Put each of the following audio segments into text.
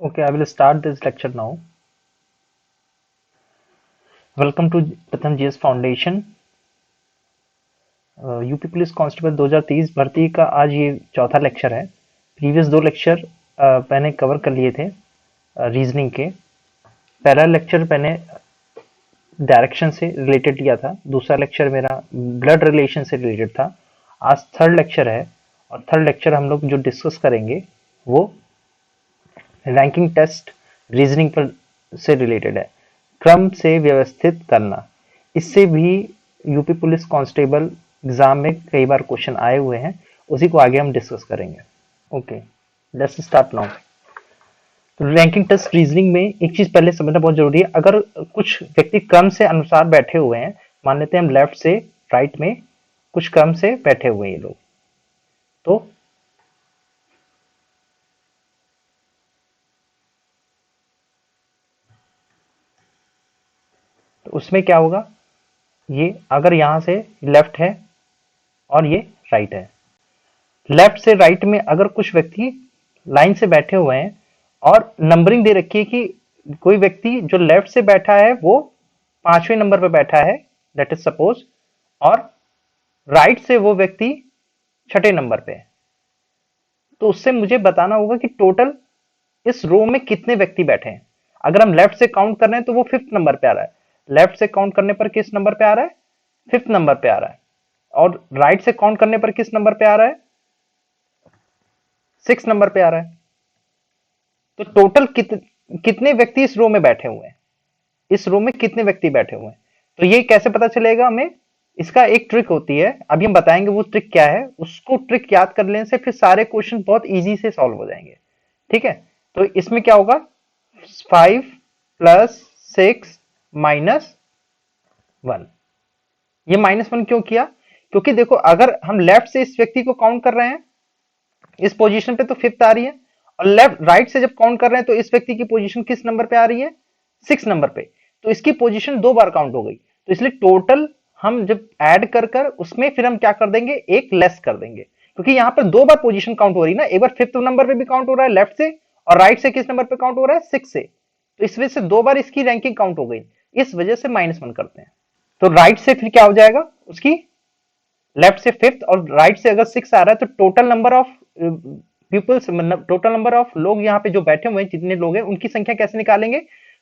Okay, I will start this lecture now. Welcome to Pratham GS Foundation. UP police constable 2023 भर्ती का आज ये चौथा लेक्चर है। प्रीवियस दो लेक्चर मैंने कवर कर लिए थे रीजनिंग के। पहला लेक्चर मैंने डायरेक्शन से रिलेटेड लिया था, दूसरा लेक्चर मेरा ब्लड रिलेशन से रिलेटेड था। आज थर्ड लेक्चर है और थर्ड लेक्चर हम लोग जो डिस्कस करेंगे वो रैंकिंग टेस्ट रीजनिंग पर से रिलेटेड है। क्रम से व्यवस्थित करना, इससे भी यूपी पुलिस कांस्टेबल एग्जाम में कई बार क्वेश्चन आए हुए हैं, उसी को आगे हम डिस्कस करेंगे। Okay, let's start now. तो रैंकिंग टेस्ट रीजनिंग में एक चीज पहले समझना बहुत जरूरी है। अगर कुछ व्यक्ति क्रम से अनुसार बैठे हुए हैं, मान लेते हैं हम लेफ्ट से राइट में कुछ क्रम से बैठे हुए हैं ये लोग, तो उसमें क्या होगा, ये अगर यहां से लेफ्ट है और ये राइट है, लेफ्ट से राइट में अगर कुछ व्यक्ति लाइन से बैठे हुए हैं और नंबरिंग दे रखी है कि कोई व्यक्ति जो लेफ्ट से बैठा है वो 5वें नंबर पर बैठा है, लेट इज सपोज, और राइट से वो व्यक्ति 6ठे नंबर पे है, तो उससे मुझे बताना होगा कि टोटल इस रो में कितने व्यक्ति बैठे हैं। अगर हम लेफ्ट से काउंट कर रहे हैं तो वो 5th नंबर पे आ रहा है। लेफ्ट से काउंट करने पर किस नंबर पे आ रहा है? 5th नंबर पे आ रहा है। और राइट से काउंट करने पर किस नंबर पे आ रहा है? 6 नंबर पे आ रहा है। तो टोटल कितने व्यक्ति इस रो में बैठे हुए हैं, इस रो में कितने व्यक्ति बैठे हुए हैं, तो ये कैसे पता चलेगा हमें? इसका एक ट्रिक होती है, अभी हम बताएंगे वो ट्रिक क्या है। उसको ट्रिक याद कर लेने से फिर सारे क्वेश्चन बहुत इजी से सॉल्व हो जाएंगे। ठीक है, तो इसमें क्या होगा, 5 + 6 - 1। ये -1 क्यों किया? क्योंकि देखो, अगर हम लेफ्ट से इस व्यक्ति को काउंट कर रहे हैं, इस पोजीशन पे तो 5th आ रही है, और लेफ्ट राइट से जब काउंट कर रहे हैं तो इस व्यक्ति की पोजीशन किस नंबर पे आ रही है? 6 नंबर पे। तो इसकी पोजीशन दो बार काउंट हो गई, तो इसलिए टोटल हम जब ऐड कर कर उसमें फिर हम क्या कर देंगे, एक लेस कर देंगे, क्योंकि यहाँ पर दो बार पोजीशन काउंट हो रही है ना। एक बार 5th नंबर पे भी काउंट हो रहा है लेफ्ट से, और राइट से किस नंबर पे काउंट हो रहा है? 6 से। तो इस वजह से दो बार इसकी रैंकिंग काउंट हो गई, इस वजह से -1 करते हैं। तो राइट से फिर क्या हो जाएगा उसकी, लेफ्ट से 5th और राइट से अगर 6 आ रहा है, तो टोटल नंबर ऑफ पीपल्स, मतलब टोटल नंबर ऑफ लोग यहाँ पे जो बैठे हुए हैं, जितने लोग हैं उनकी संख्या कैसे निकालेंगे?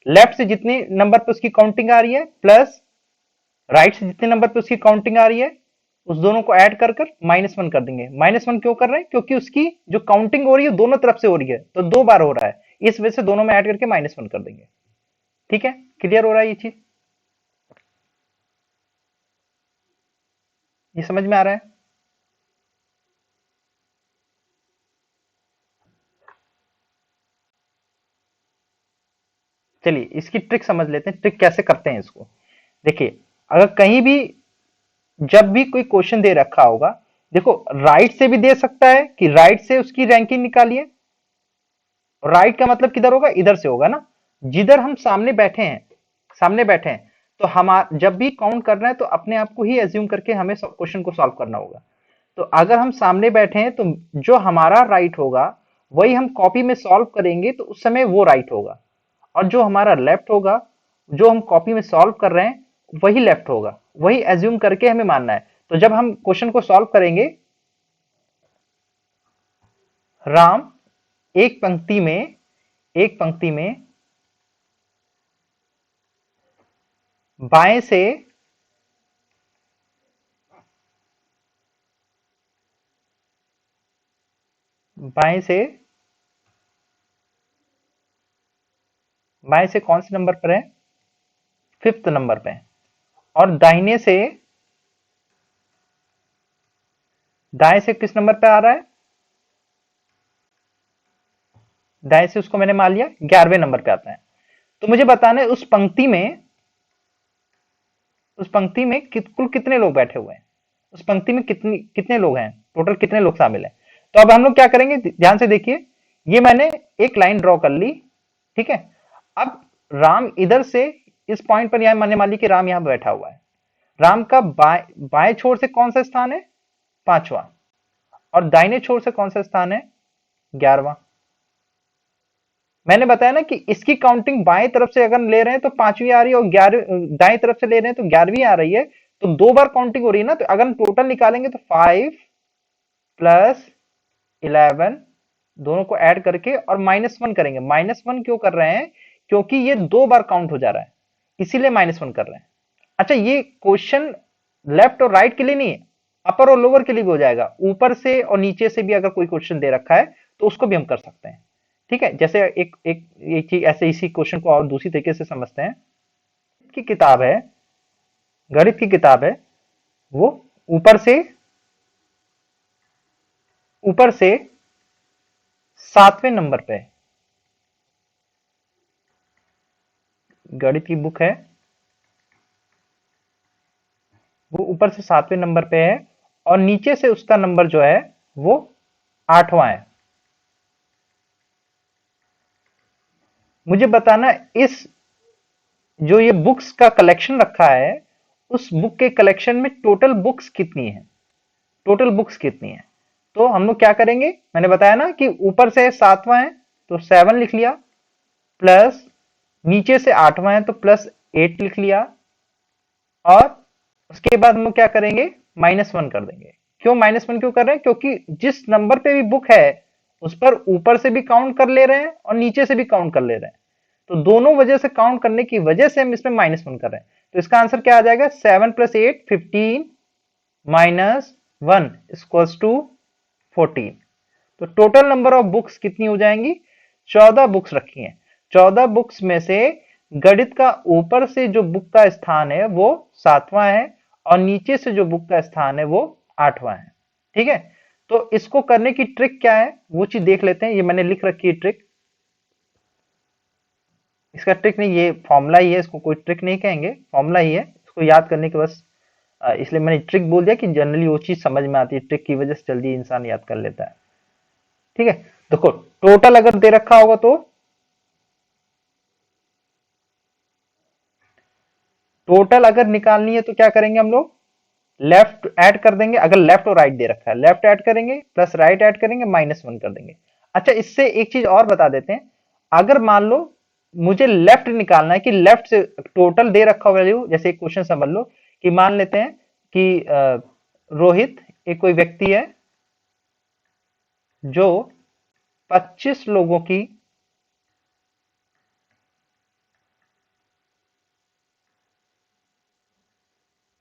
लेफ्ट से जितने नंबर पे उसकी काउंटिंग आ रही है प्लस राइट से जितने नंबर पे उसकी काउंटिंग आ रही है, उस दोनों को ऐड कर कर -1 कर देंगे। -1 क्यों कर रहे हैं? क्योंकि उसकी जो काउंटिंग हो रही है दोनों तरफ से हो रही है, तो दो बार हो रहा है, इस वजह से दोनों में ऐड करके -1 कर देंगे। ठीक है, क्लियर हो रहा है ये चीज? ये समझ में आ रहा है? चलिए इसकी ट्रिक समझ लेते हैं, ट्रिक कैसे करते हैं इसको। देखिए, अगर कहीं भी जब भी कोई क्वेश्चन दे रखा होगा, देखो राइट से भी दे सकता है कि राइट से उसकी रैंकिंग निकालिए, राइट का मतलब किधर होगा? इधर से होगा ना, जिधर हम सामने बैठे हैं, सामने बैठे हैं। तो हम जब भी काउंट कर रहे हैं तो अपने आप को ही एज्यूम करके हमें क्वेश्चन को सॉल्व करना होगा। तो अगर हम सामने बैठे हैं तो जो हमारा राइट होगा वही हम कॉपी में सॉल्व करेंगे, तो उस समय वो राइट होगा, और जो हमारा लेफ्ट होगा, जो हम कॉपी में सॉल्व कर रहे हैं, वही लेफ्ट होगा। वही एज्यूम करके हमें मानना है। तो जब हम क्वेश्चन को सॉल्व करेंगे, राम एक पंक्ति में, एक पंक्ति में बाएं से, बाएं से, बाएं से कौन से नंबर पर है? 5th नंबर पे। और दाहिने से, दाएं से किस नंबर पे आ रहा है? दाएं से उसको मैंने मान लिया 11वें नंबर पे आता है। तो मुझे बताना है उस पंक्ति में, उस पंक्ति में कुल कितने लोग बैठे हुए हैं, उस पंक्ति में कितनी कितने लोग हैं, टोटल कितने लोग शामिल हैं। तो अब हम लोग क्या करेंगे, ध्यान से देखिए। ये मैंने एक लाइन ड्रॉ कर ली, ठीक है। अब राम इधर से इस पॉइंट पर, यहां मैंने मान ली कि राम यहां बैठा हुआ है। राम का बाएं छोर से कौन सा स्थान है? 5वां। और दाहिने छोर से कौन सा स्थान है? 11वां। मैंने बताया ना कि इसकी काउंटिंग बाएं तरफ से अगर ले रहे हैं तो पांचवी आ रही है, और 11 दाएं तरफ से ले रहे हैं तो 11वीं आ रही है। तो दो बार काउंटिंग हो रही है ना, तो अगर हम टोटल निकालेंगे तो 5 प्लस 11 दोनों को ऐड करके और -1 करेंगे। -1 क्यों कर रहे हैं? क्योंकि ये दो बार काउंट हो जा रहा है, इसीलिए -1 कर रहे हैं। अच्छा, ये क्वेश्चन लेफ्ट और राइट के लिए नहीं है, अपर और लोअर के लिए भी हो जाएगा। ऊपर से और नीचे से भी अगर कोई क्वेश्चन दे रखा है तो उसको भी हम कर सकते हैं। ठीक है, जैसे एक चीज ऐसे, इसी क्वेश्चन को और दूसरी तरीके से समझते हैं। की किताब है, गणित की किताब है, वो ऊपर से ऊपर से 7वें नंबर पे है। गणित की बुक है, वो ऊपर से 7वें नंबर पे है, और नीचे से उसका नंबर जो है वो 8वां है। मुझे बताना, इस जो ये बुक्स का कलेक्शन रखा है, उस बुक के कलेक्शन में टोटल बुक्स कितनी है? टोटल बुक्स कितनी है? तो हम लोग क्या करेंगे, मैंने बताया ना कि ऊपर से 7वां है तो 7 लिख लिया, प्लस नीचे से 8वां है तो +8 लिख लिया, और उसके बाद हम लोग क्या करेंगे, -1 कर देंगे। क्यों -1 क्यों कर रहे हैं? क्योंकि जिस नंबर पे भी बुक है उस पर ऊपर से भी काउंट कर ले रहे हैं और नीचे से भी काउंट कर ले रहे हैं। तो दोनों वजह से काउंट करने की वजह से हम इसमें -1 कर रहे हैं। तो इसका आंसर क्या आ जाएगा, 7 + 8 15 -1 इक्वल्स टू 14। तो टोटल नंबर ऑफ बुक्स कितनी हो जाएंगी? 14 बुक्स रखी हैं। 14 बुक्स में से गणित का ऊपर से जो बुक का स्थान है वो 7वां है, और नीचे से जो बुक का स्थान है वो 8वां है। ठीक है, तो इसको करने की ट्रिक क्या है वो चीज देख लेते हैं। ये मैंने लिख रखी है ट्रिक। इसका ट्रिक नहीं, ये फॉर्मूला ही है, इसको कोई ट्रिक नहीं कहेंगे, फॉर्मूला ही है। इसको याद करने के बस इसलिए मैंने ट्रिक बोल दिया कि जनरली वो चीज समझ में आती है, ट्रिक की वजह से जल्दी इंसान याद कर लेता है। ठीक है, देखो टोटल अगर दे रखा होगा तो टोटल अगर निकालनी है तो क्या करेंगे हम लोग, लेफ्ट ऐड कर देंगे। अगर लेफ्ट और राइट दे रखा है, लेफ्ट ऐड करेंगे प्लस राइट ऐड करेंगे, -1 कर देंगे। अच्छा, इससे एक चीज और बता देते हैं। अगर मान लो मुझे लेफ्ट निकालना है, कि लेफ्ट से टोटल दे रखा वैल्यू, जैसे एक क्वेश्चन समझ लो कि मान लेते हैं कि रोहित एक कोई व्यक्ति है जो 25 लोगों की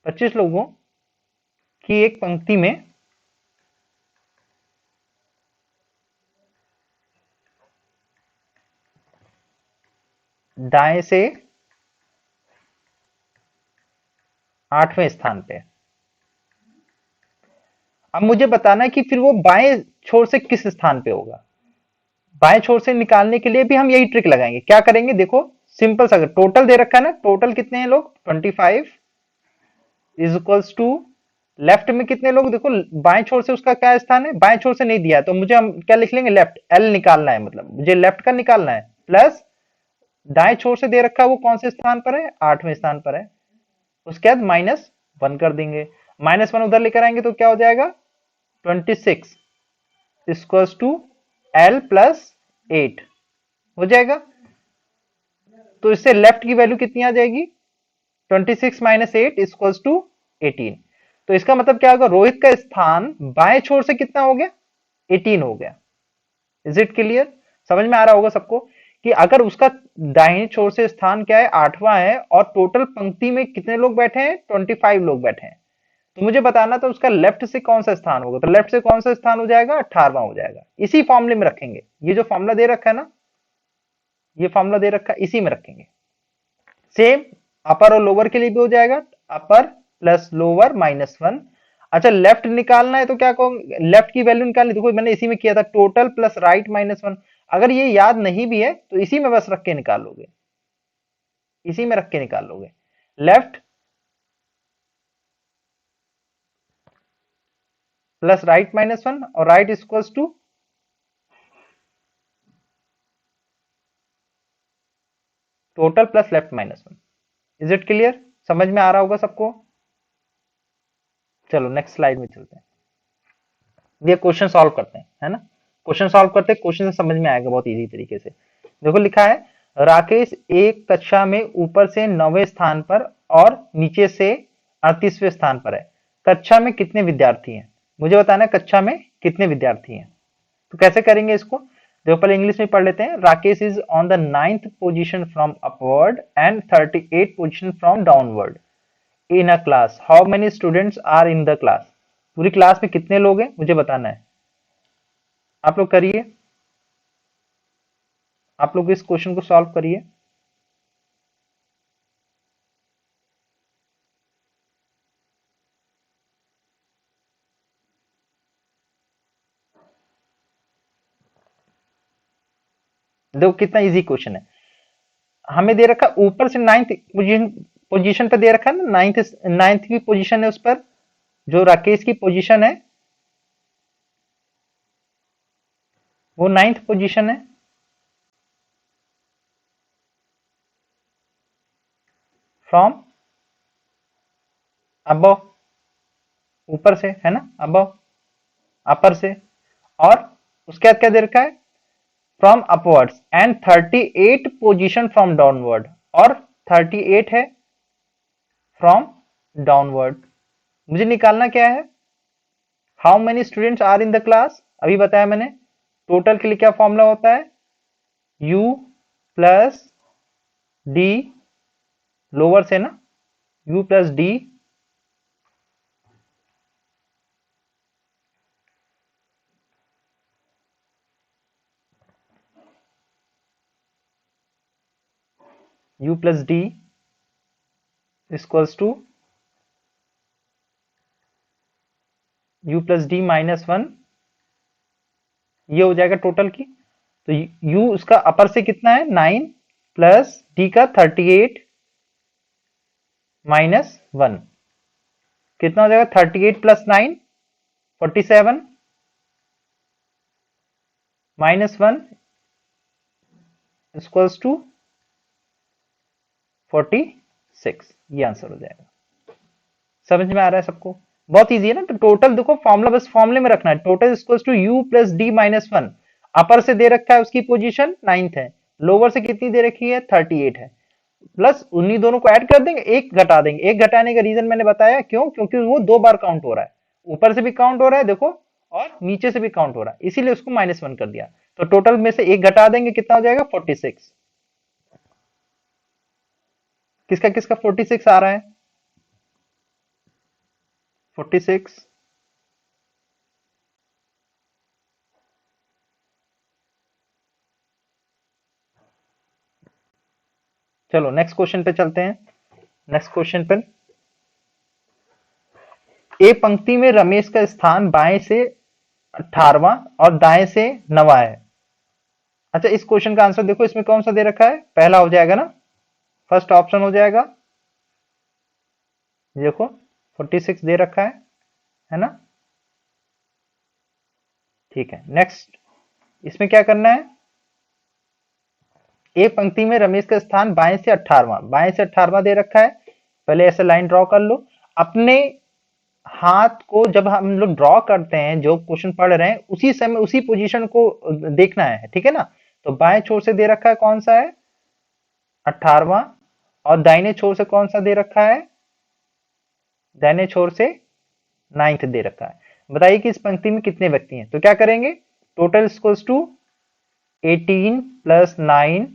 25 लोगों की एक पंक्ति में दाएं से 8वें स्थान पे है। अब मुझे बताना है कि फिर वो बाएं छोर से किस स्थान पे होगा। बाएं छोर से निकालने के लिए भी हम यही ट्रिक लगाएंगे। क्या करेंगे, देखो सिंपल सा, टोटल दे रखा है ना, टोटल कितने हैं लोग, 25 इज इक्वल्स टू लेफ्ट में कितने लोग, देखो बाएं छोर से उसका क्या स्थान है, बाएं छोर से नहीं दिया है तो मुझे हम क्या लिख लेंगे, लेफ्ट, एल निकालना है, मतलब मुझे लेफ्ट का निकालना है, प्लस दाएं छोर से दे रखा है वो कौन से स्थान पर है, 8वें स्थान पर है। उसके बाद -1 कर देंगे, -1 उधर लेकर आएंगे तो क्या हो जाएगा, 26 इक्वल्स टू एल प्लस 8 हो जाएगा। तो इससे लेफ्ट की वैल्यू कितनी आ जाएगी, 26 - 8 इक्वल्स टू 18। तो इसका मतलब क्या होगा, रोहित का स्थान बाएं छोर से कितना हो गया, 18 हो गया। Is it clear? समझ में आ रहा होगा सबको कि अगर उसका दाहिने छोर से स्थान क्या है, 8वां है, और टोटल पंक्ति में कितने लोग बैठे हैं, 25 लोग बैठे हैं। तो मुझे बताना था उसका लेफ्ट से कौन सा स्थान होगा, तो लेफ्ट से कौन सा स्थान हो जाएगा, 18वां हो जाएगा। इसी फॉर्मूले में रखेंगे, ये जो फॉर्मूला दे रखा है ना, ये फॉर्मूला दे रखा है, इसी में रखेंगे। सेम अपर और लोअर के लिए भी हो जाएगा, अपर प्लस लोअर -1। अच्छा, लेफ्ट निकालना है तो क्या कहूंगे, लेफ्ट की वैल्यू निकालनी, देखो मैंने इसी में किया था, टोटल प्लस राइट -1। अगर ये याद नहीं भी है तो इसी में बस रख के निकाल लोगे, इसी में रख के निकाल लोगे। लेफ्ट प्लस राइट -1, और right equals to total plus left -1। Is it clear? समझ में आ रहा होगा सबको। चलो नेक्स्ट स्लाइड में चलते हैं, ये क्वेश्चन सॉल्व करते हैं, है ना। क्वेश्चन सॉल्व करते हैं, क्वेश्चन से समझ में आएगा बहुत इजी तरीके से। देखो लिखा है राकेश एक कक्षा में ऊपर से 9वें स्थान पर और नीचे से 38वें स्थान पर है। कक्षा में कितने विद्यार्थी हैं? मुझे बताना है कक्षा में कितने विद्यार्थी हैं। तो कैसे करेंगे इसको? देखो पहले इंग्लिश में पढ़ लेते हैं। Rakesh is on the 9th position from upward and 38 position from downward in a class. How many students are in the class? पूरी क्लास में कितने लोग हैं मुझे बताना है। आप लोग करिए, आप लोग इस क्वेश्चन को सॉल्व करिए। देखो कितना इजी क्वेश्चन है। हमें दे रखा ऊपर से नाइन्थ पोजीशन, पोजीशन पे दे रखा है ना, नाइन्थ नाइन्थ की पोजीशन है उस पर, जो राकेश की पोजीशन है वो नाइन्थ पोजीशन है फ्रॉम अबव, ऊपर से है ना, अबव अपर से। और उसके बाद क्या दे रखा है? From upwards and 38 position from downward, और 38 है फ्रॉम डाउनवर्ड। मुझे निकालना क्या है? How many students are in the class. अभी बताया मैंने, टोटल के लिए क्या फॉर्मूला होता है? u प्लस डी, लोअर से ना, u plus D u plus D equals to u plus D minus one. ये हो जाएगा टोटल की। तो u उसका अपर से कितना है? 9 प्लस डी का 38 माइनस वन, कितना हो जाएगा? 38 plus 9 47 minus one equals to 46। ये आंसर हो जाएगा। समझ में आ रहा है सबको? बहुत इजी है ना। तो टोटल देखो, फॉर्मूला बस फॉर्मूले में रखना है। Total equals to u plus D minus one. Upper से दे रखा है उसकी पोजीशन 9th है, लोअर से कितनी दे रखी है? 38 है। प्लस उन्हीं दोनों को ऐड कर देंगे, एक घटा देंगे। एक घटाने का रीजन मैंने बताया क्यों, क्योंकि वो दो बार काउंट हो रहा है। ऊपर से भी काउंट हो रहा है देखो, और नीचे से भी काउंट हो रहा है, इसीलिए उसको माइनस वन कर दिया। तो टोटल में से एक घटा देंगे, कितना हो जाएगा? 46। किसका किसका 46 आ रहा है? 46। चलो नेक्स्ट क्वेश्चन पे चलते हैं। नेक्स्ट क्वेश्चन पे, ए पंक्ति में रमेश का स्थान बाएं से 18वां और दाएं से 9वां है। अच्छा, इस क्वेश्चन का आंसर देखो, इसमें कौन सा दे रखा है? पहला हो जाएगा ना, फर्स्ट ऑप्शन हो जाएगा। देखो 46 दे रखा है ना। ठीक है, नेक्स्ट इसमें क्या करना है? एक पंक्ति में रमेश का स्थान बाएं से 18वां, बाएं से 18वां दे रखा है। पहले ऐसे लाइन ड्रॉ कर लो। अपने हाथ को जब हम लोग ड्रॉ करते हैं, जो क्वेश्चन पढ़ रहे हैं उसी समय उसी पोजीशन को देखना है, ठीक है ना। तो बाएं छोर से दे रखा है कौन सा है? 18वां। और दाहिने छोर से कौन सा दे रखा है? दाहिने छोर से 9th दे रखा है। बताइए कि इस पंक्ति में कितने व्यक्ति हैं। तो क्या करेंगे? Total equals to 18 plus 9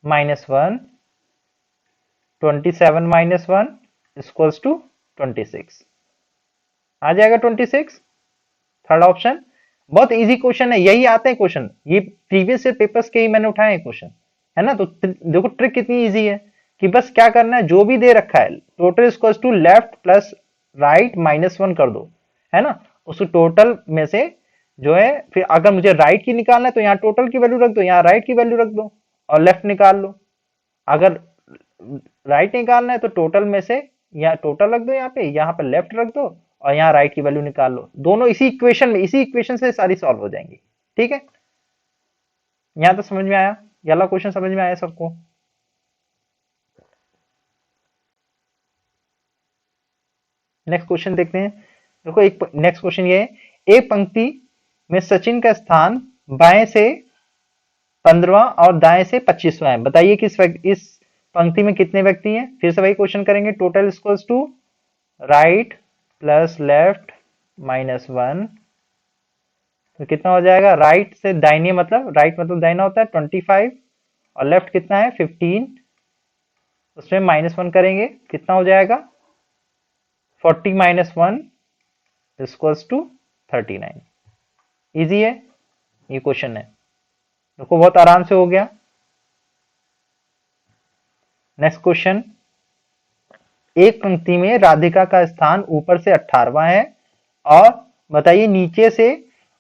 minus one, 27 minus one equals to 26। आ जाएगा 26, थर्ड ऑप्शन। बहुत इजी क्वेश्चन है, यही आते हैं क्वेश्चन, ये प्रीवियस ईयर पेपर्स के ही मैंने उठाए हैं क्वेश्चन, है ना। तो देखो ट्रिक कितनी इजी है कि बस क्या करना है, जो भी दे रखा है total equals to left plus right minus one कर दो, है ना। उस टोटल में से जो है, फिर अगर मुझे राइट की निकालना है तो यहाँ टोटल की वैल्यू रख दो, यहाँ राइट की वैल्यू रख दो, और लेफ्ट निकाल लो। अगर राइट निकालना है तो टोटल में से यहाँ टोटल रख दो, यहाँ पे लेफ्ट रख दो, और यहाँ राइट की वैल्यू निकाल लो। दोनों इसी इक्वेशन में, इसी इक्वेशन से सारी सॉल्व हो जाएंगी। ठीक है, यहाँ तो समझ में आया? ये वाला क्वेश्चन समझ में आया सबको? नेक्स्ट क्वेश्चन देखते हैं। देखो एक नेक्स्ट क्वेश्चन ये है, एक पंक्ति में सचिन का स्थान बाएं से 15वां और दाएं से 25वां है। बताइए कि इस पंक्ति में कितने व्यक्ति हैं। फिर से वही क्वेश्चन करेंगे, total equals to right plus left minus 1, तो कितना हो जाएगा, राइट से दाहिने मतलब राइट मतलब दाहिना होता है 25 और लेफ्ट कितना है 15, उसमें -1 करेंगे कितना हो जाएगा 40 माइनस 1 इक्वल्स टू 39। इजी है ये क्वेश्चन है, देखो बहुत आराम से हो गया। नेक्स्ट क्वेश्चन, एक पंक्ति में राधिका का स्थान ऊपर से 18वां है और बताइए नीचे से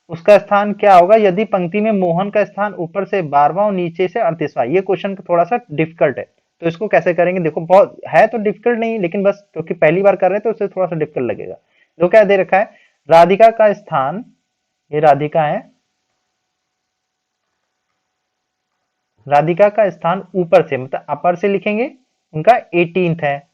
उसका स्थान क्या होगा यदि पंक्ति में मोहन का स्थान ऊपर से 12वां और नीचे से 38वां। ये क्वेश्चन थोड़ा सा डिफिकल्ट है, तो इसको कैसे करेंगे, देखो बहुत है तो डिफिकल्ट नहीं, लेकिन बस क्योंकि पहली बार कर रहे हैं तो उससे थोड़ा सा डिफिकल्ट लगेगा। तो क्या दे रखा है, राधिका का स्थान, ये राधिका है, राधिका का स्थान ऊपर से मतलब अपर से लिखेंगे, उनका 18th है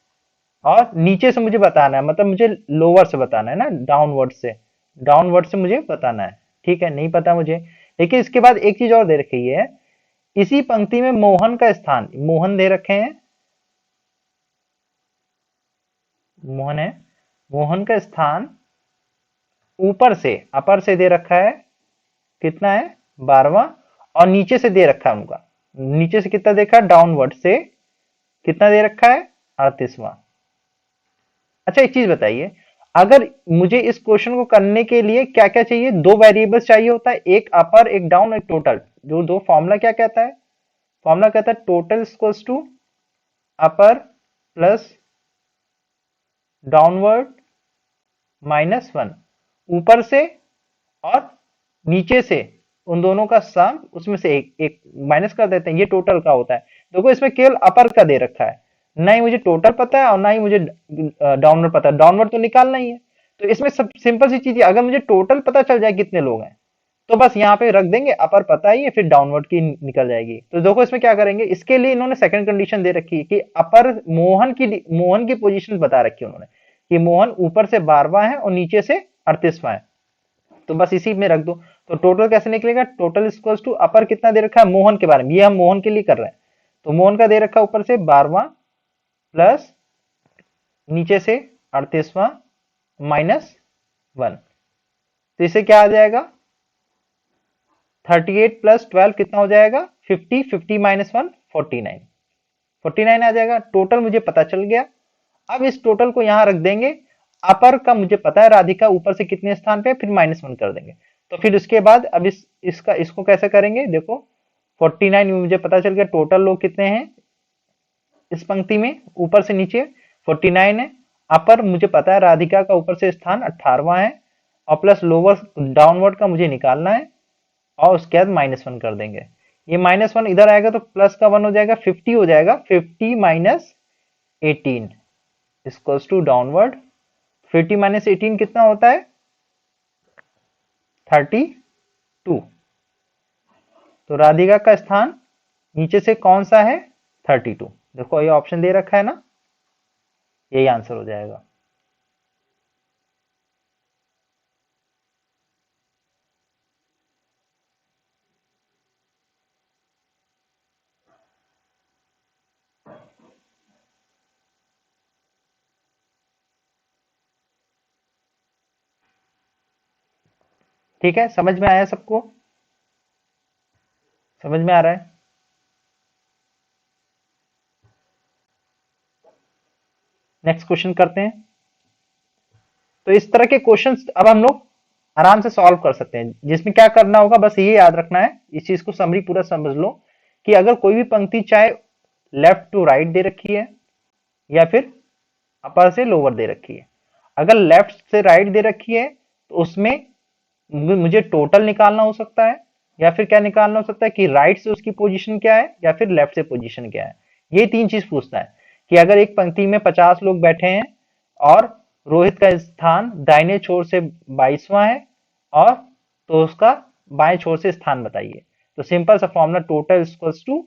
और नीचे से मुझे बताना है, मतलब मुझे लोअर से बताना है ना, डाउनवर्ड से मुझे बताना है। ठीक है, नहीं पता मुझे, लेकिन इसके बाद एक चीज और दे रखी है, इसी पंक्ति में मोहन का स्थान, मोहन दे रखे हैं, मोहन है, मोहन का स्थान ऊपर से अपर से दे रखा है कितना है 12वां और नीचे से दे रखा है उनका, नीचे से कितना देखा डाउनवर्ड से कितना दे रखा है 38वां। अच्छा एक चीज बताइए, अगर मुझे इस क्वेश्चन को करने के लिए क्या क्या चाहिए, दो वेरिएबल्स चाहिए होता है, एक अपर एक डाउन एक टोटल। जो दो फॉर्मूला क्या कहता है, फॉर्मूला कहता है total equals to upper plus downward -1, ऊपर से और नीचे से उन दोनों का सम, उसमें से एक एक माइनस कर देते हैं, ये टोटल का होता है। देखो इसमें केवल अपर का दे रखा है, ना ही मुझे टोटल पता है और ना ही मुझे डाउनवर्ड पता है, डाउनवर्ड तो निकालना ही है। तो इसमें सब सिंपल सी चीज है, अगर मुझे टोटल पता चल जाए कितने लोग हैं तो बस यहाँ पे रख देंगे, अपर पता ही है, फिर डाउनवर्ड की निकल जाएगी। तो देखो इसमें क्या करेंगे, इसके लिए इन्होंने सेकंड कंडीशन दे रखी है कि अपर मोहन की पोजीशन बता रखी है उन्होंने कि मोहन ऊपर से 12वां है और नीचे से 38वां है, तो बस इसी में रख दो। तो टोटल कैसे निकलेगा, टोटल इक्वल्स टू अपर कितना दे रखा है मोहन के बारे में, ये हम मोहन के लिए कर रहे हैं, तो मोहन का दे रखा है ऊपर से 12वां प्लस नीचे से 38वां -1, तो इसे क्या आ जाएगा 38 प्लस 12 कितना हो जाएगा 50, 50 -1 49, 49 आ जाएगा। टोटल मुझे पता चल गया, अब इस टोटल को यहां रख देंगे, अपर का मुझे पता है राधिका ऊपर से कितने स्थान पे, फिर -1 कर देंगे। तो फिर उसके बाद अब इसको कैसे करेंगे, देखो 49 में मुझे पता चल गया टोटल लोग कितने हैं इस पंक्ति में, ऊपर से नीचे 49 है, अपर मुझे पता है राधिका का ऊपर से स्थान 18वां है और प्लस लोअर डाउनवर्ड का मुझे निकालना है और उसके बाद -1 कर देंगे। ये -1 इधर आएगा तो प्लस का 1 हो जाएगा, 50 हो जाएगा, 50 -18 इक्वल्स टू डाउनवर्ड, 50 -18 कितना होता है 32। तो राधिका का स्थान नीचे से कौन सा है 32, देखो ये ऑप्शन दे रखा है ना, यही आंसर हो जाएगा। ठीक है, समझ में आया सबको, समझ में आ रहा है। नेक्स्ट क्वेश्चन करते हैं। तो इस तरह के क्वेश्चंस अब हम लोग आराम से सॉल्व कर सकते हैं, जिसमें क्या करना होगा बस ये याद रखना है, इस चीज को समरी पूरा समझ लो कि अगर कोई भी पंक्ति चाहे लेफ्ट टू राइट दे रखी है या फिर अपर से लोअर दे रखी है, अगर लेफ्ट से राइट दे रखी है तो उसमें मुझे टोटल निकालना हो सकता है, या फिर क्या निकालना हो सकता है कि राइट से उसकी पोजीशन क्या है या फिर लेफ्ट से पोजीशन क्या है। ये तीन चीज पूछता है कि अगर एक पंक्ति में 50 लोग बैठे हैं और रोहित का स्थान दाहिने छोर से 22वां है और तो उसका बाएं छोर से स्थान बताइए। तो सिंपल सा formula total equals to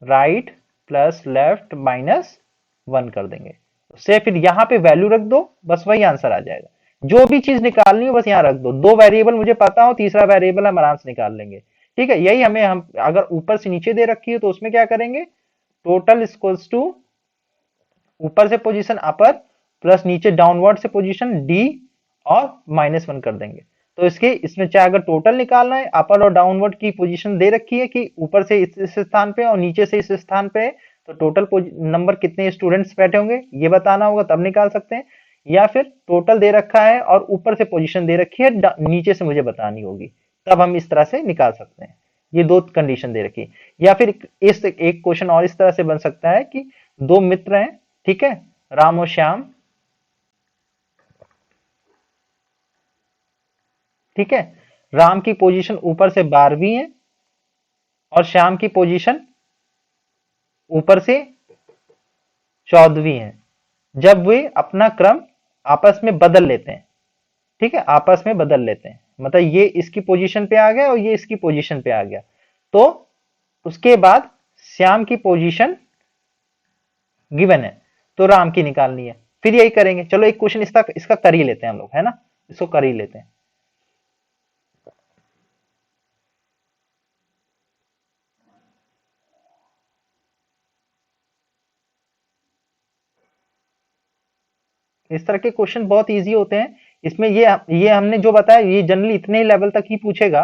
right plus left -1 कर देंगे, उससे फिर यहाँ पे वैल्यू रख दो, बस वही आंसर आ जाएगा। जो भी चीज निकालनी हो बस यहाँ रख दो, दो वेरिएबल मुझे पता हो, तीसरा वेरिएबल हम आराम से निकाल लेंगे। ठीक है, यही हमें हम अगर ऊपर से नीचे दे रखी है तो उसमें क्या करेंगे, टोटल इक्वल्स टू ऊपर से पोजीशन अपर प्लस नीचे डाउनवर्ड से पोजीशन डी और -1 कर देंगे। तो इसके इसमें चाहे अगर टोटल निकालना है, अपर और डाउनवर्ड की पोजीशन दे रखी है कि ऊपर से इस स्थान पे और नीचे से इस स्थान पे है, तो टोटल नंबर कितने स्टूडेंट्स बैठे होंगे ये बताना होगा, तब निकाल सकते हैं। या फिर टोटल दे रखा है और ऊपर से पोजीशन दे रखी है, नीचे से मुझे बतानी होगी, तब हम इस तरह से निकाल सकते हैं। ये दो कंडीशन दे रखी है। या फिर इस एक क्वेश्चन और इस तरह से बन सकता है कि दो मित्र हैं, ठीक है, राम और श्याम, ठीक है, राम की पोजीशन ऊपर से 12वीं है और श्याम की पोजीशन ऊपर से 14वीं है। जब वे अपना क्रम आपस में बदल लेते हैं, ठीक है, आपस में बदल लेते हैं, मतलब ये इसकी पोजीशन पे आ गया और ये इसकी पोजीशन पे आ गया, तो उसके बाद श्याम की पोजीशन गिवन है तो राम की निकालनी है। फिर यही करेंगे। चलो एक क्वेश्चन इसका इसका कर ही लेते हैं हम लोग, है ना, इसको कर ही लेते हैं। इस तरह के क्वेश्चन बहुत इजी होते हैं। इसमें ये हमने जो बताया ये जनरली इतने ही लेवल तक ही पूछेगा,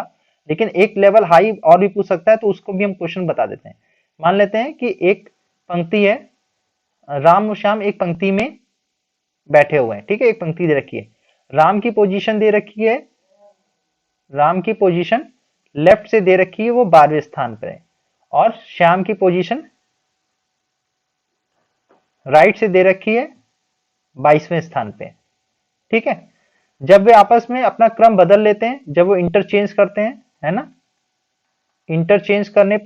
लेकिन एक लेवल हाई और भी पूछ सकता है, तो उसको भी हम क्वेश्चन बता देते हैं। मान लेते हैं कि एक पंक्ति है, राम और श्याम एक पंक्ति में बैठे हुए हैं, ठीक है, एक पंक्ति दे रखी है, राम की पोजीशन दे रखी है, राम की पोजीशन लेफ्ट से दे रखी है, वो 12वें स्थान पर है, और श्याम की पोजीशन राइट से दे रखी है 22वें स्थान पे, ठीक है। जब वे आपस में अपना क्रम बदल लेते हैं, जब वो इंटरचेंज करते हैं, है ना, इंटरचेंज करने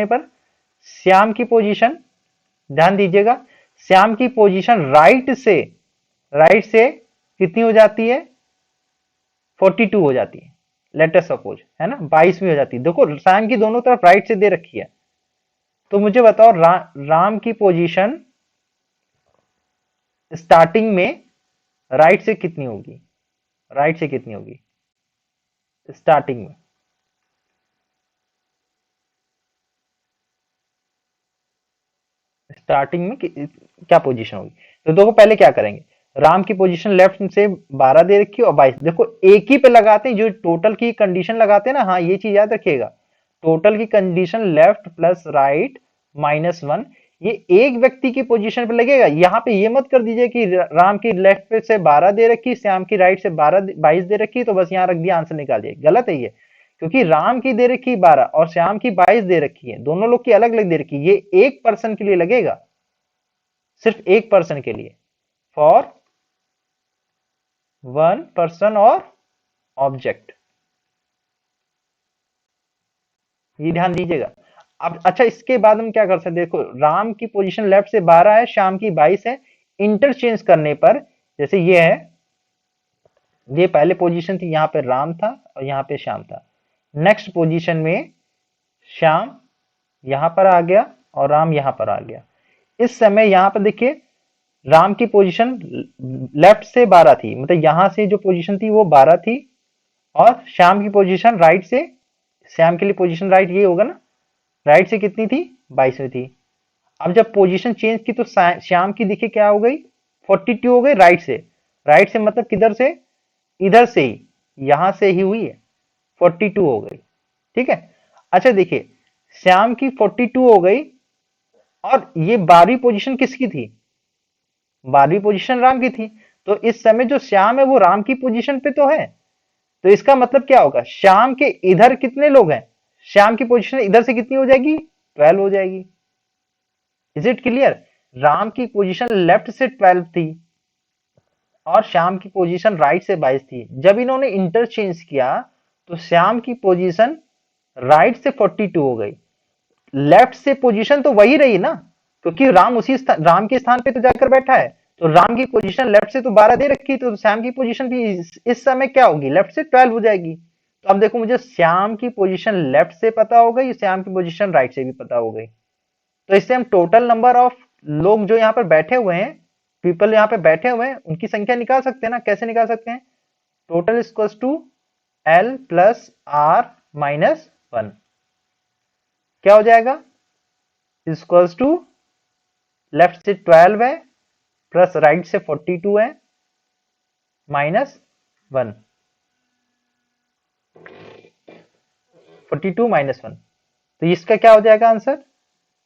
पर श्याम की पोजीशन, ध्यान दीजिएगा, श्याम की पोजीशन राइट से कितनी हो जाती है, 42 हो जाती है, लेटेस्ट सपोज, है ना, 22वीं हो जाती है। देखो श्याम की दोनों तरफ राइट से दे रखी है, तो मुझे बताओ राम की पोजीशन स्टार्टिंग में राइट से कितनी होगी, राइट से कितनी होगी स्टार्टिंग में, स्टार्टिंग में क्या पोजीशन होगी। तो देखो पहले क्या करेंगे, राम की पोजीशन लेफ्ट से 12 दे रखी है और 22, देखो एक ही पे लगाते हैं, जो टोटल की कंडीशन लगाते हैं ना, हाँ ये चीज याद रखिएगा, टोटल की कंडीशन लेफ्ट प्लस राइट -1, ये एक व्यक्ति की पोजीशन पे लगेगा। यहाँ पे ये मत कर दीजिए कि राम की लेफ्ट पे से 12 दे रखी, श्याम की राइट से 22 दे रखी, तो बस यहाँ रख दिया, आंसर निकाल दिए, गलत है ये। क्योंकि राम की दे रखी 12 और श्याम की 22 दे रखी है, दोनों लोग की अलग अलग दे रखी है, ये एक पर्सन के लिए लगेगा, सिर्फ एक पर्सन के लिए, फॉर वन पर्सन और ऑब्जेक्ट, ये ध्यान दीजिएगा। अब अच्छा इसके बाद हम क्या कर सकते हैं, देखो राम की पोजीशन लेफ्ट से 12 है, श्याम की 22 है, इंटरचेंज करने पर जैसे ये है, ये पहले पोजीशन थी, यहाँ पे राम था और यहाँ पे श्याम था, नेक्स्ट पोजीशन में श्याम यहां पर आ गया और राम यहां पर आ गया। इस समय यहां पर देखिए राम की पोजीशन लेफ्ट से 12 थी, मतलब यहां से जो पोजीशन थी वो 12 थी, और श्याम की पोजीशन राइट से, श्याम के लिए पोजीशन राइट ये होगा ना, राइट से कितनी थी, 22 थी। अब जब पोजीशन चेंज की तो श्याम की देखिए क्या हो गई, 42 हो गई राइट से, राइट से मतलब किधर से, इधर से ही, यहां से ही हुई है, 42 हो गई, ठीक है। अच्छा देखिए श्याम की 42 हो गई, और ये 12वीं पोजीशन किसकी थी, 12वीं पोजीशन राम की थी, तो इस समय जो श्याम है वो राम की पोजीशन पे तो है, तो इसका मतलब क्या होगा, श्याम के इधर कितने लोग हैं, श्याम की पोजीशन इधर से कितनी हो जाएगी, 12 हो जाएगी। इज इट क्लियर, राम की पोजीशन लेफ्ट से 12 थी और श्याम की पोजीशन राइट से 22 थी। जब इन्होंने इंटरचेंज किया तो श्याम की पोजीशन राइट से 42 हो गई, लेफ्ट से पोजीशन तो वही रही ना, क्योंकि राम उसी राम के स्थान पे तो जाकर बैठा है, तो राम की पोजीशन लेफ्ट से तो 12 दे रखी, तो श्याम की पोजीशन भी इस समय क्या होगी, लेफ्ट से 12 हो जाएगी। तो अब देखो मुझे श्याम की पोजीशन लेफ्ट से पता हो गई, श्याम की पोजीशन राइट से भी पता हो गई, तो इससे हम टोटल नंबर ऑफ लोग जो यहाँ पर बैठे हुए हैं, पीपल यहाँ पे बैठे हुए हैं, उनकी संख्या निकाल सकते हैं ना। कैसे निकाल सकते हैं, total equals to L plus R minus one क्या हो जाएगा, इक्वल्स टू लेफ्ट से 12 है प्लस राइट से 42 है माइनस वन, 42 माइनस वन, तो इसका क्या हो जाएगा answer,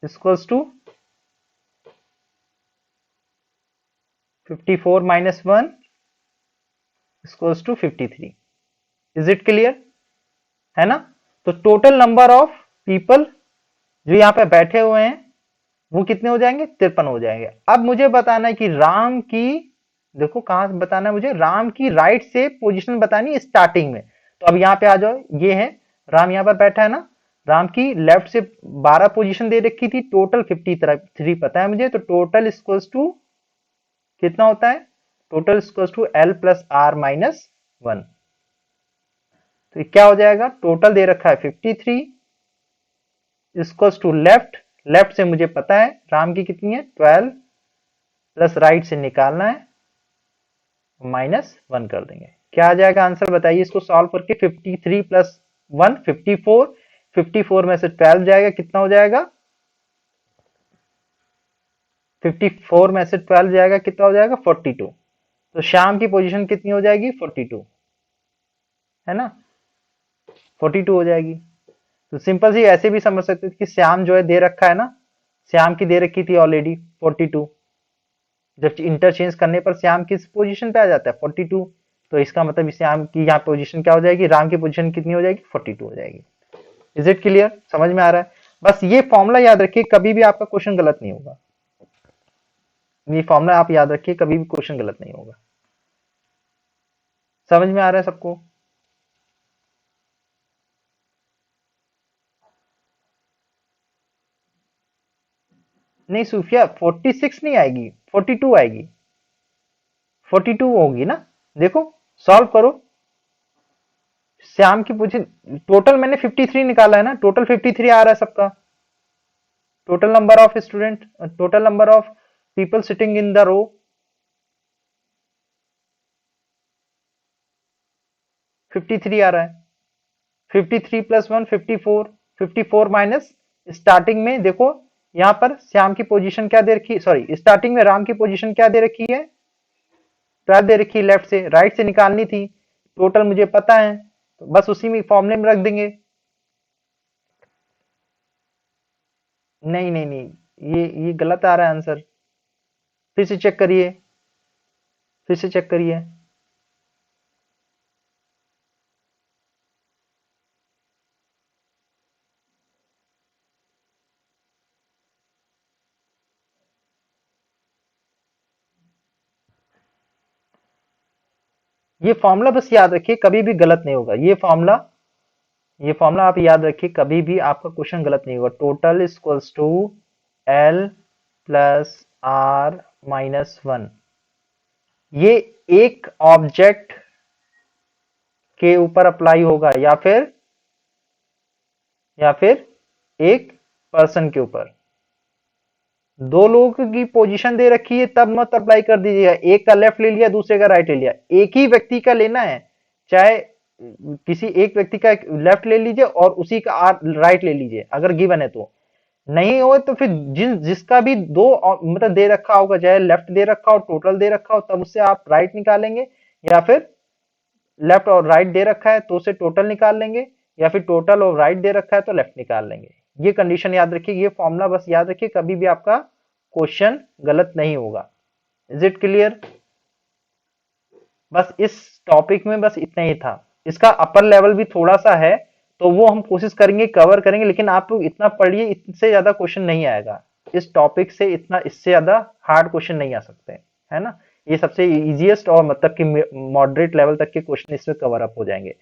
equals to 54 minus one equals to 53। Is it clear, है ना। तो टोटल नंबर ऑफ पीपल जो यहाँ पे बैठे हुए हैं वो कितने हो जाएंगे, 53 हो जाएंगे। अब मुझे बताना है कि राम की, देखो कहां से बताना है मुझे, राम की राइट से पोजीशन बतानी है स्टार्टिंग में। तो अब यहाँ पे आ जाओ, ये है राम यहाँ पर बैठा है ना, राम की लेफ्ट से 12 पोजीशन दे रखी थी, टोटल 53 पता है मुझे, तो टोटल इक्वल्स टू कितना होता है, total equals to L plus R minus one. तो क्या हो जाएगा, टोटल दे रखा है 53 इक्वल्स टू लेफ्ट, लेफ्ट से मुझे पता है राम की कितनी है 12 प्लस राइट से निकालना है माइनस वन कर देंगे। क्या आ जाएगा आंसर बताइए इसको सॉल्व करके, 53 प्लस वन 54, 54 में से 12 जाएगा कितना हो जाएगा, 54 में से 12 जाएगा कितना हो जाएगा 42। तो श्याम की पोजीशन कितनी हो जाएगी 42, है ना, 42 हो जाएगी। तो सिंपल सी ऐसे भी समझ सकते थे कि श्याम जो है दे रखा है ना, श्याम की दे रखी थी ऑलरेडी 42, जब इंटरचेंज करने पर श्याम किस पोजीशन पे आ जाता है 42, तो इसका मतलब श्याम की यहाँ पोजीशन क्या हो जाएगी, राम की पोजीशन कितनी हो जाएगी 42 हो जाएगी। इज इट क्लियर, समझ में आ रहा है। बस ये फॉर्मूला याद रखिए, कभी भी आपका क्वेश्चन गलत नहीं होगा, ये फॉर्मूला आप याद रखिए, कभी भी क्वेश्चन गलत नहीं होगा। समझ में आ रहा है सबको, नहीं सूफिया 46 नहीं आएगी, 42 आएगी, 42 होगी ना, देखो सॉल्व करो। श्याम की पोजीशन टोटल मैंने 53 निकाला है ना, टोटल 53 आ रहा है सबका, total number of student, total number of people sitting in the row, 53 आ रहा है, 53 प्लस वन 54, 54 माइनस स्टार्टिंग में देखो यहां पर श्याम की पोजीशन क्या दे रखी, सॉरी स्टार्टिंग में राम की पोजीशन क्या दे रखी है 12 दे रखी है, लेफ्ट से राइट से निकालनी थी, टोटल मुझे पता है तो बस उसी में फॉर्मूले में रख देंगे। नहीं नहीं नहीं, ये गलत आ रहा है आंसर, फिर से चेक करिए, फिर से चेक करिए। ये फॉर्मूला बस याद रखिए, कभी भी गलत नहीं होगा ये फॉर्मूला, ये फॉर्मूला आप याद रखिए, कभी भी आपका क्वेश्चन गलत नहीं होगा। Total equals to L plus R minus one, ये एक ऑब्जेक्ट के ऊपर अप्लाई होगा या फिर एक पर्सन के ऊपर। दो लोगों की पोजीशन दे रखी है तब मत अप्लाई कर दीजिएगा, एक का लेफ्ट ले लिया दूसरे का राइट ले लिया, एक ही व्यक्ति का लेना है, चाहे किसी एक व्यक्ति का लेफ्ट ले लीजिए और उसी का राइट ले लीजिए अगर गिवन है तो, नहीं हो तो फिर जिसका भी दो मतलब दे रखा होगा, चाहे लेफ्ट दे रखा हो टोटल दे रखा हो तब उससे आप राइट निकालेंगे, या फिर लेफ्ट और राइट दे रखा है तो उसे टोटल निकाल लेंगे, या फिर टोटल और राइट दे रखा है तो लेफ्ट निकाल लेंगे। ये कंडीशन याद रखिए, ये फॉर्मूला बस याद रखिए, कभी भी आपका क्वेश्चन गलत नहीं होगा। इज इट क्लियर, बस इस टॉपिक में बस इतना ही था, इसका अपर लेवल भी थोड़ा सा है तो वो हम कोशिश करेंगे कवर करेंगे, लेकिन आप लोग इतना पढ़िए, इससे ज्यादा क्वेश्चन नहीं आएगा इस टॉपिक से, इतना इससे ज्यादा हार्ड क्वेश्चन नहीं आ सकते, है ना। ये सबसे इजीएस्ट और मतलब कि मॉडरेट लेवल तक के क्वेश्चन इसमें कवर अप हो जाएंगे।